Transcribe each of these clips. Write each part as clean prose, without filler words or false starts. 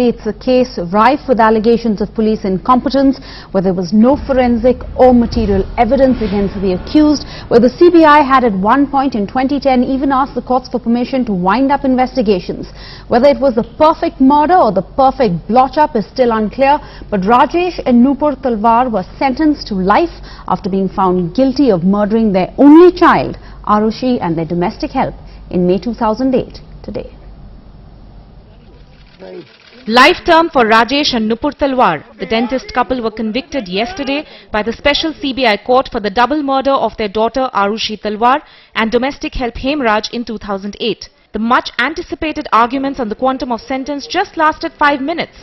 it's a case rife with allegations of police incompetence, where there was no forensic or material evidence against the accused, where the CBI had at one point in 2010 even asked the courts for permission to wind up investigations. Whether it was the perfect murder or the perfect blotch-up is still unclear, but Rajesh and Nupur Talwar were sentenced to life after being found guilty of murdering their only child, Arushi, and their domestic help in May 2008 today. Life term for Rajesh and Nupur Talwar. The dentist couple were convicted yesterday by the special CBI court for the double murder of their daughter Arushi Talwar and domestic help Hemraj in 2008. The much anticipated arguments on the quantum of sentence just lasted 5 minutes.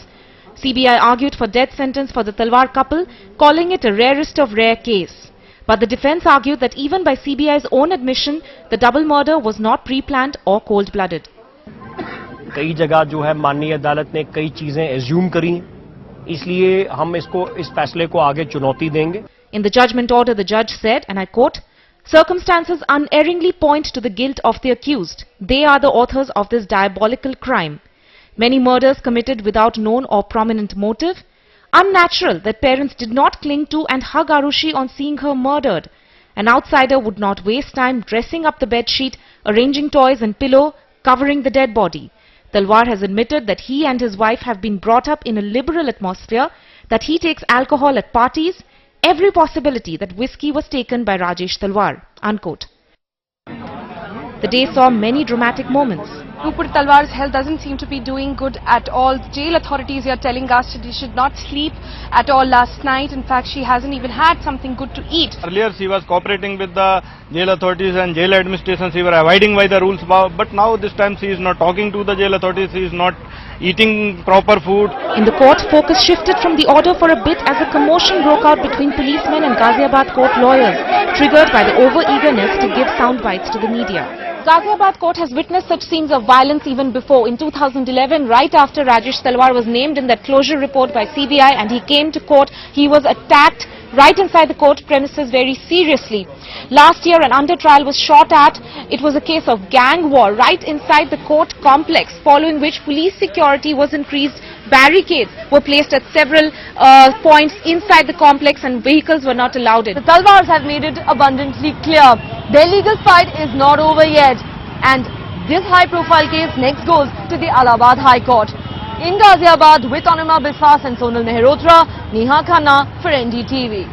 CBI argued for death sentence for the Talwar couple, calling it a rarest of rare case. But the defense argued that even by CBI's own admission, the double murder was not pre-planned or cold-blooded. कई जगह जो है माननीय अदालत ने कई चीजें assume करी, इसलिए हम इस फैसले को आगे चुनौती देंगे. In the judgment order, the judge said, and I quote, "Circumstances unerringly point to the guilt of the accused. They are the authors of this diabolical crime. Many murders committed without known or prominent motive. Unnatural that parents did not cling to and hug Arushi on seeing her murdered. An outsider would not waste time dressing up the bedsheet, arranging toys and pillow, covering the dead body." Talwar has admitted that he and his wife have been brought up in a liberal atmosphere, that he takes alcohol at parties, every possibility that whiskey was taken by Rajesh Talwar, unquote. The day saw many dramatic moments. Nupur Talwar's health doesn't seem to be doing good at all. Jail authorities are telling us she did not sleep at all last night. In fact, she hasn't even had something good to eat. Earlier, she was cooperating with the jail authorities and jail administration. She was abiding by the rules. But now, this time, she is not talking to the jail authorities. She is not eating proper food. In the court, focus shifted from the order for a bit as a commotion broke out between policemen and Ghaziabad court lawyers, triggered by the over-eagerness to give sound bites to the media. Ghaziabad court has witnessed such scenes of violence even before. In 2011, right after Rajesh Talwar was named in that closure report by CBI and he came to court, he was attacked right inside the court premises very seriously. Last year, an under-trial was shot at. It was a case of gang war right inside the court complex, following which police security was increased. Barricades were placed at several points inside the complex and vehicles were not allowed in. The Talwars have made it abundantly clear. Their legal fight is not over yet. And this high-profile case next goes to the Allahabad High Court. In Ghaziabad, with Anima Biswas and Sonal Mehrotra, Neha Khanna for NDTV.